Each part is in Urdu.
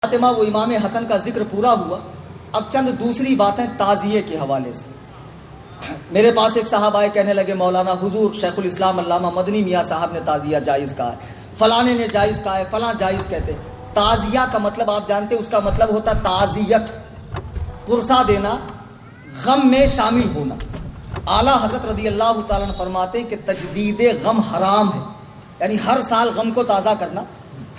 فاطمہ وہ امام حسن کا ذکر پورا ہوا. اب چند دوسری باتیں تعزیے کے حوالے سے. میرے پاس ایک صاحب آئے, کہنے لگے مولانا حضور شیخ الاسلام علامہ مدنی میاں صاحب نے تعزیہ جائز کہا ہے, فلانے نے جائز کہا ہے, فلاں جائز کہتے. تعزیہ کا مطلب آپ جانتے, اس کا مطلب ہوتا ہے تعزیت, پرسہ دینا, غم میں شامل ہونا. اعلیٰ حضرت رضی اللہ تعالیٰ عنہ فرماتے کہ تجدید غم حرام ہے, یعنی ہر سال غم کو تازہ کرنا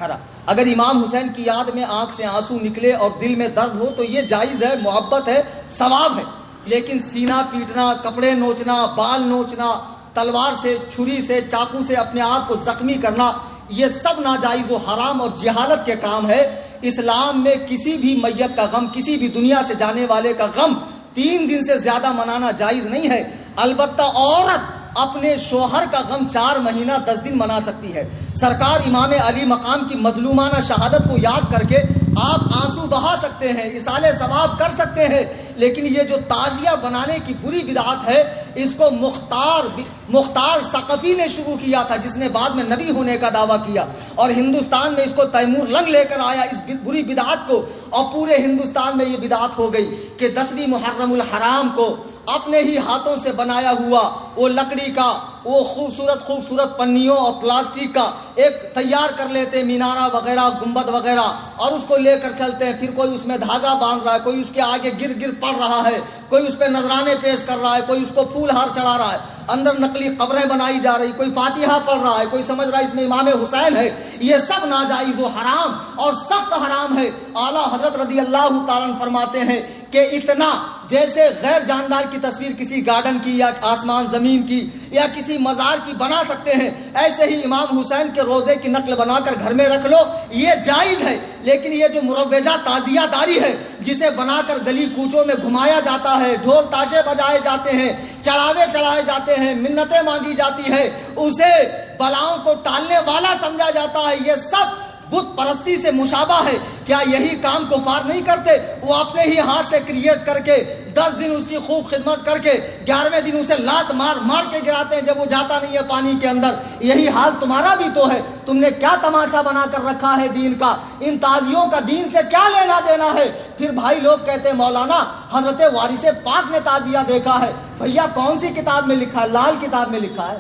حرام. اگر امام حسین کی یاد میں آنکھ سے آنسو نکلے اور دل میں درد ہو تو یہ جائز ہے, محبت ہے, ثواب ہے. لیکن سینہ پیٹنا, کپڑے نوچنا, بال نوچنا, تلوار سے, چھری سے, چاقو سے اپنے آپ کو زخمی کرنا, یہ سب ناجائز و حرام اور جہالت کے کام ہے. اسلام میں کسی بھی میت کا غم, کسی بھی دنیا سے جانے والے کا غم 3 دن سے زیادہ منانا جائز نہیں ہے. البتہ عورت اپنے شوہر کا غم 4 مہینہ 10 دن منا سکتی ہے. سرکار امام علی مقام کی مظلومانہ شہادت کو یاد کر کے آپ آنسو بہا سکتے ہیں, اصال ثواب کر سکتے ہیں. لیکن یہ جو تعزیہ بنانے کی بری بدعت ہے, اس کو مختار ثقفی نے شروع کیا تھا, جس نے بعد میں نبی ہونے کا دعویٰ کیا, اور ہندوستان میں اس کو تیمور لنگ لے کر آیا اس بری بدعت کو, اور پورے ہندوستان میں یہ بدعت ہو گئی کہ 10ویں محرم الحرام کو اپنے ہی ہاتھوں سے بنایا ہوا وہ لکڑی کا وہ خوبصورت پنیوں اور پلاسٹک کا ایک تیار کر لیتے, مینارہ وغیرہ, گنبد وغیرہ, اور اس کو لے کر چلتے ہیں. پھر کوئی اس میں دھاگا باندھ رہا ہے, کوئی اس کے آگے گر پڑ رہا ہے, کوئی اس پہ نذرانے پیش کر رہا ہے, کوئی اس کو پھول ہار چڑھا رہا ہے, اندر نقلی قبریں بنائی جا رہی, کوئی فاتحہ پڑھ رہا ہے, کوئی سمجھ رہا ہے اس میں امام حسین ہے. یہ سب ناجائز و حرام اور سخت حرام ہے. اعلیٰ حضرت رضی اللہ تعالیٰ عنہ فرماتے ہیں کہ اتنا جیسے غیر جاندار کی تصویر کسی گارڈن کی یا آسمان زمین کی یا کسی مزار کی بنا سکتے ہیں, ایسے ہی امام حسین کے روزے کی نقل بنا کر گھر میں رکھ لو, یہ جائز ہے. لیکن یہ جو مروجہ تعزیہ داری ہے, جسے بنا کر گلی کوچوں میں گھمایا جاتا ہے, ڈھول تاشے بجائے جاتے ہیں, چڑھاوے چڑھائے جاتے ہیں, منتیں مانگی جاتی ہے, اسے بلاؤں کو ٹالنے والا سمجھا جاتا ہے, یہ سب بت پرستی سے مشابہ ہے. کیا یہی کام کفار نہیں کرتے؟ وہ اپنے ہی ہاتھ سے کریٹ کر کے 10 دن اس کی خوب خدمت کر کے 11ویں دن اسے لات مار کے گراتے ہیں جب وہ جاتا نہیں ہے پانی کے اندر. یہی حال تمہارا بھی تو ہے. تم نے کیا تماشا بنا کر رکھا ہے دین کا؟ ان تازیوں کا دین سے کیا لینا دینا ہے؟ پھر بھائی لوگ کہتے ہیں مولانا حضرت وارث پاک نے تعزیہ دیکھا ہے. بھیا کون سی کتاب میں لکھا ہے؟ لال کتاب میں لکھا ہے.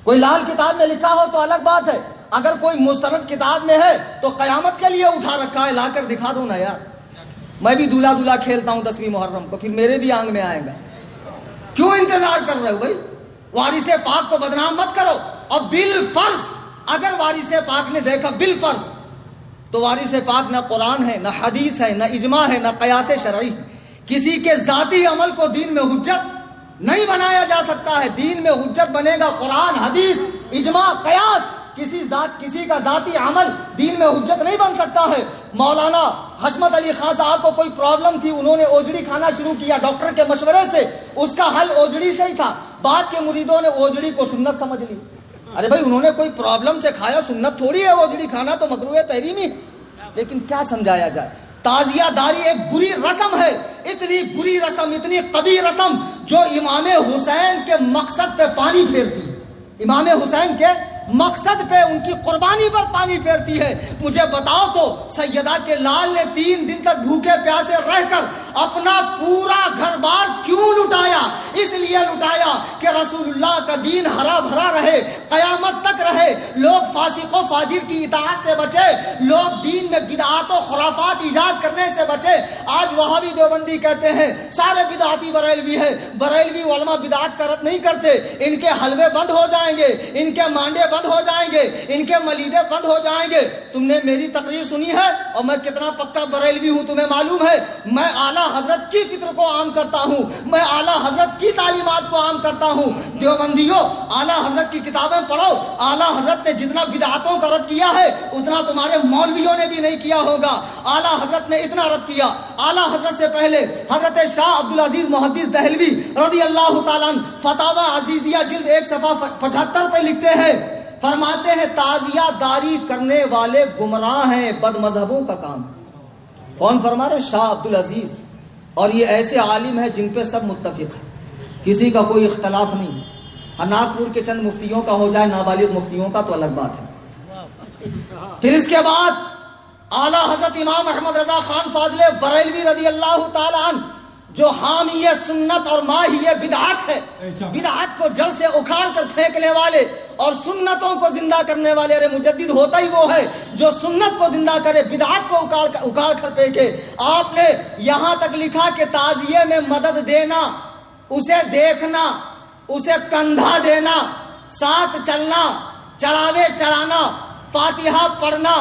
کوئی لال کتاب میں لکھا ہو تو الگ بات ہے, اگر کوئی مستند کتاب میں ہے تو قیامت کے لیے اٹھا رکھا ہے, لا کر دکھا دو نا یار. میں بھی دولہا کھیلتا ہوں 10ویں محرم کو, پھر میرے بھی آنگ میں آئے گا. کیوں انتظار کر رہے ہو بھائی؟ وارث پاک کو بدنام مت کرو. اور بالفرض اگر وارث پاک نے دیکھا بالفرض, تو وارث پاک نہ قرآن ہے, نہ حدیث ہے, نہ اجماع ہے, نہ قیاس شرعی. کسی کے ذاتی عمل کو دین میں حجت نہیں بنایا جا سکتا ہے. دین میں حجت بنے گا قرآن, حدیث, اجماع, قیاس. کسی کا ذاتی عمل دین میں حجت نہیں بن سکتا ہے. مولانا حشمت علی خان صاحب کو کوئی پرابلم تھی, انہوں نے اوجڑی کھانا شروع کیا ڈاکٹر کے مشورے سے. اس کا حل اوجڑی سے ہی تھا. بعد کے مریدوں نے اوجڑی کو سنت سمجھ لی. ارے بھائی انہوں نے کوئی پرابلم سے کھایا, سنت تھوڑی ہے اوجڑی کھانا, تو مکروہ تحریمی. لیکن کیا سمجھایا جائے؟ تعزیہ داری ایک بری رسم ہے, اتنی بری رسم, اتنی قبیح رسم جو امام حسین کے مقصد پہ پانی پھیرتی, امام حسین کے مقصد پہ, ان کی قربانی پر پانی پھیرتی ہے. مجھے بتاؤ تو سیدہ کے لال نے 3 دن تک بھوکے پیاسے رہ کر اپنا پورا گھر بار کیوں لٹایا؟ اس لیے لٹایا کہ رسول اللہ کا دین ہرا بھرا رہے, قیامت تک رہے, لوگ فاسق و فاجر کی اطاعت سے بچے, لوگ دین میں بدعات و خرافات ایجاد کرنے سے بچے. آج وہابی دیوبندی کہتے ہیں سارے بدعاتی بریلوی ہیں. بریلوی علماء بدعات کا رد نہیں کرتے. ان کے حلوے بند ہو جائیں گے, ان کے مانڈے بند ہو جائیں گے, ان کے ملیدے بند ہو جائیں گے. تم نے میری تقریر سنی ہے اور میں کتنا پکا بریلوی ہوں تمہیں معلوم ہے. میں اعلیٰ حضرت کی فکر کو عام کرتا ہوں, میں اعلیٰ حضرت کی تعلیمات کو عام کرتا ہوں. دیوبندیوں اعلیٰ حضرت کی کتابیں پڑھو. اعلیٰ حضرت نے جتنا بدعاتوں کا رد کیا ہے اتنا تمہارے مولویوں نے بھی نہیں کیا ہوگا. اعلیٰ حضرت نے اتنا رد کیا. اعلیٰ حضرت سے پہلے حضرت شاہ عبدالعزیز محدث دہلوی رضی اللہ تعالیٰ عنہ فتاوی عزیزیہ جلد 1 صفحہ 75 پہ لکھتے ہیں, فرماتے ہیں تعزیہ داری کرنے والے گمراہ ہیں, بد مذہبوں کا کام. کون فرما رہے؟ شاہ عبدالعزیز. اور یہ ایسے عالم ہیں جن پہ سب متفق ہیں, کسی کا کوئی اختلاف نہیں. ناگپور کے چند مفتیوں کا ہو جائے, نابالغ مفتیوں کا تو الگ بات ہے. پھر اس کے بعد اعلیٰ حضرت امام احمد رضا خان فاضل بریلوی رضی اللہ تعالی عنہ جو حامی سنت اور ماہی بدعت ہے، بدعت کو جڑ سے اکھاڑ کر پھینکنے والے اور سنتوں کو زندہ کرنے والے، ارے مجدد ہوتا ہی وہ ہے جو سنت کو زندہ کرے، بدعت کو اکھاڑ کر پھینکے۔ آپ نے یہاں تک لکھا کہ تعزیے میں مدد دینا، اسے دیکھنا، اسے کندھا دینا، ساتھ چلنا، چڑھاوے چڑھانا، فاتحہ پڑھنا،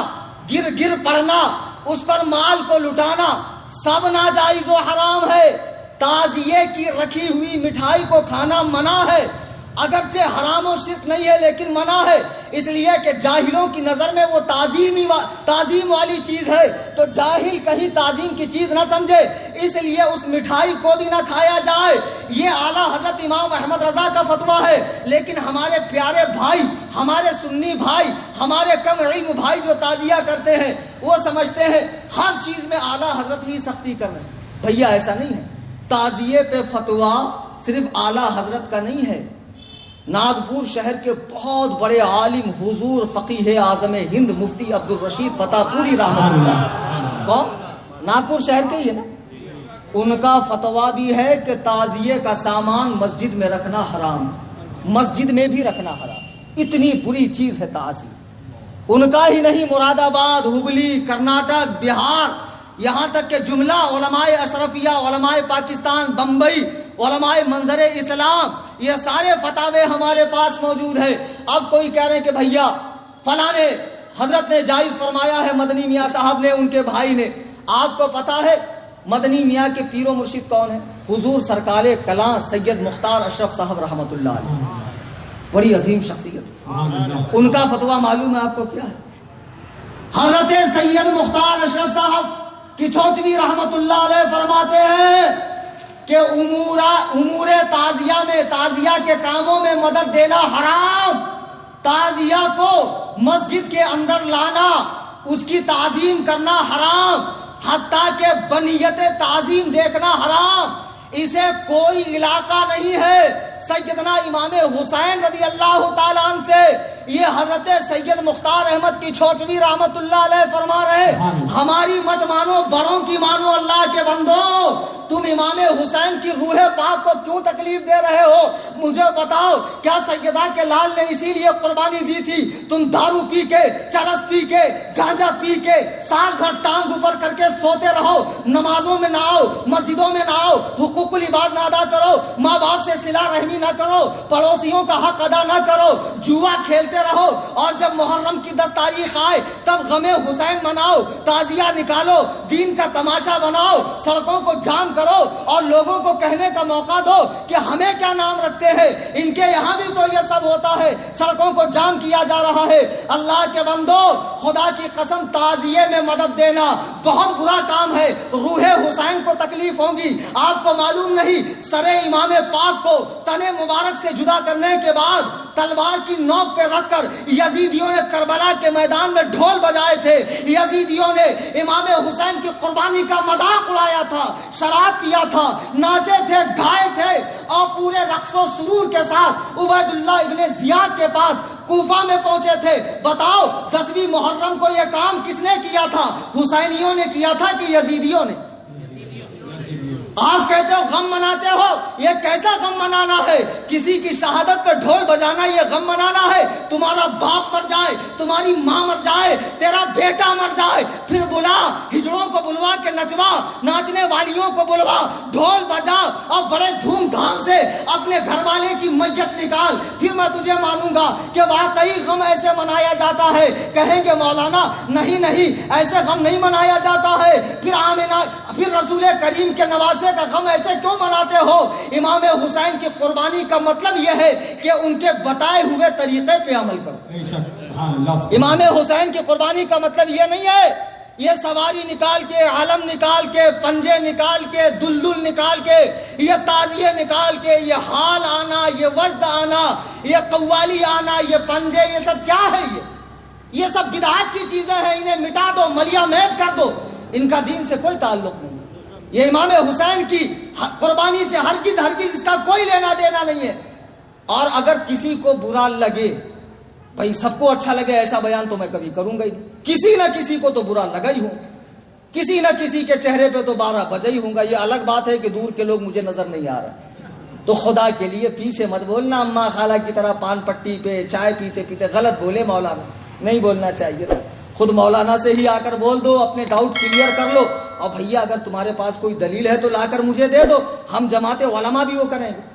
گر پڑھنا، اس پر مال کو لٹانا، سب ناجائز و حرام ہے۔ تعزیے کی رکھی ہوئی مٹھائی کو کھانا منع ہے، اگرچہ حرام و شرک نہیں ہے لیکن منع ہے، اس لیے کہ جاہلوں کی نظر میں وہ تعظیم والی چیز ہے، تو جاہل کہیں تعظیم کی چیز نہ سمجھے، اس لیے اس مٹھائی کو بھی نہ کھایا جائے۔ یہ اعلیٰ حضرت امام احمد رضا کا فتویٰ ہے، لیکن ہمارے پیارے بھائی، ہمارے سنی بھائی، ہمارے کم علم بھائی جو تعزیہ کرتے ہیں وہ سمجھتے ہیں ہر چیز میں اعلیٰ حضرت ہی سختی کر رہے ہیں۔ بھیا ایسا نہیں ہے، تعزیے پہ فتویٰ صرف اعلیٰ حضرت کا نہیں ہے۔ ناگپور شہر کے بہت بڑے عالم حضور فقیہ اعظم ہند مفتی عبدالرشید فتح پوری رحمۃ اللہ، کون؟ ناگپور شہر کے ہی ہے نا، ان کا فتویٰ بھی ہے کہ تعزیے کا سامان مسجد میں رکھنا حرام، مسجد میں بھی رکھنا حرام، اتنی بری چیز ہے تعزیہ۔ ان کا ہی نہیں، مراد آباد، ہبلی، کرناٹک، بہار، یہاں تک کہ جملہ علماء اشرفیہ، علماء پاکستان، بمبئی، علماء منظر اسلام، یہ سارے فتاوے ہمارے پاس موجود ہیں۔ اب کوئی کہہ رہے ہیں کہ بھیا فلاں نے حضرت نے جائز فرمایا ہے، مدنی میاں صاحب نے، ان کے بھائی نے۔ آپ کو پتا ہے مدنی میاں کے پیر و مرشد کون ہیں؟ حضور سرکار کلاں سید مختار اشرف صاحب رحمۃ اللہ علیہ، بڑی عظیم شخصیت۔ ان کا فتویٰ معلوم ہے آپ کو کیا ہے؟ حضرت سید مختار اشرف صاحب کی چھوچوی رحمۃ اللہ علیہ فرماتے ہیں کہ امور تعزیہ میں، تعزیہ کے کاموں میں مدد دینا حرام، تعزیہ کو مسجد کے اندر لانا، اس کی تعظیم کرنا حرام، حتیٰ کہ بنیت تعظیم دیکھنا حرام، اسے کوئی علاقہ نہیں ہے۔ سیدنا امام حسین رضی اللہ تعالیٰ عنہ سے یہ حضرت سید مختار احمد کی چھوچوی رحمت اللہ علیہ فرما رہے، ہماری مت مانو، بڑوں کی مانو، اللہ کے بندو، تم امام حسین کی روح پاک کو کیوں تکلیف دے رہے ہو؟ مجھے بتاؤ، کیا سیدہ کے لال نے اسی لیے قربانی دی تھی تم دارو پی کے، چرس پی کے، گانجا پی کے سال بھر ٹانگ اوپر کر کے سوتے رہو، نمازوں میں نہ آؤ، مسجدوں میں نہ آؤ، حقوق العباد نہ ادا کرو، ماں باپ سے صلہ رحمی نہ کرو، پڑوسیوں کا حق ادا نہ کرو، جوا کھیلتے رہو، اور جب محرم کی 10 تاریخ آئے تب غم حسین مناؤ، تعزیہ نکالو، دین کا تماشا بناؤ، سڑکوں کو جام کرو اور لوگوں کو کہنے کا موقع دو کہ ہمیں کیا نام رکھتے ہیں، ان کے یہاں بھی تو یہ سب ہوتا ہے، سڑکوں کو جام کیا جا رہا ہے۔ اللہ کے بندو، خدا کی قسم، تعزیے میں مدد دینا بہت برا کام ہے، روح حسین کو تکلیف ہوگی۔ آپ کو معلوم نہیں، سر امام پاک کو تن مبارک سے جدا کرنے کے بعد تلوار کی نوک پہ رکھ کر یزیدیوں نے کربلا کے میدان میں ڈھول بجائے تھے، یزیدیوں نے امام حسین کی قربانی کا مذاق اڑایا تھا، شراب پیا تھا، ناچے تھے، گائے تھے، اور پورے رقص و سرور کے ساتھ عبید اللہ ابن زیاد کے پاس کوفہ میں پہنچے تھے۔ بتاؤ 10ویں محرم کو یہ کام کس نے کیا تھا؟ حسینیوں نے کیا تھا کہ یزیدیوں نے؟ آپ کہتے ہو غم مناتے ہو، یہ کیسا غم منانا ہے؟ کسی کی شہادت پہ ڈھول بجانا یہ غم منانا ہے؟ تمہارا باپ مر جائے، تمہاری ماں مر جائے، تیرا بیٹا مر جائے، پھر بلا، ہجڑوں کو بلوا کے نچوا، ناچنے والیوں کو بلوا، ڈھول بجا اور بڑے دھوم دھام سے اپنے گھر والے کی میت نکال، پھر میں تجھے مانوں گا کہ واقعی غم ایسے منایا جاتا ہے۔ کہیں گے مولانا نہیں ایسے غم نہیں منایا جاتا ہے، پھر رسول کریم کے نواسے کا غم ایسے کیوں مناتے ہو؟ امام حسین کی قربانی کا مطلب یہ ہے کہ ان کے بتائے ہوئے طریقے پہ عمل کرو۔ امام حسین کی قربانی کا مطلب یہ نہیں ہے یہ سواری نکال کے، علم نکال کے، پنجے نکال کے، دلدل نکال کے، یہ تعزیے نکال کے، یہ حال آنا، یہ وجد آنا، یہ قوالی آنا، یہ پنجے، یہ سب کیا ہے؟ یہ سب بدعات کی چیزیں ہیں، انہیں مٹا دو، ملیا میٹ کر دو، ان کا دین سے کوئی تعلق نہیں۔ یہ امام حسین کی قربانی سے ہرگز اس کا کوئی لینا دینا نہیں ہے۔ اور اگر کسی کو برا لگے، بھائی سب کو اچھا لگے ایسا بیان تو میں کبھی کروں گا ہی نہیں۔ کسی نہ کسی کو تو برا لگا ہی ہوں، کسی نہ کسی کے چہرے پہ تو 12 بجے ہی ہوں گا. یہ الگ بات ہے کہ دور کے لوگ مجھے نظر نہیں آ رہے. تو خدا کے لیے پیچھے مت بولنا اماں خالہ کی طرح پان پٹی پہ چائے پیتے پیتے. غلط بولے مولانا، نہیں بولنا چاہیے تھا. خود مولانا سے ہی آ کر بول دو، اپنے ڈاؤٹ کلیئر کر لو. اور بھیا اگر تمہارے پاس کوئی دلیل ہے تو لا کر مجھے دے دو، ہم جماعت علماء بھی وہ کریں گے.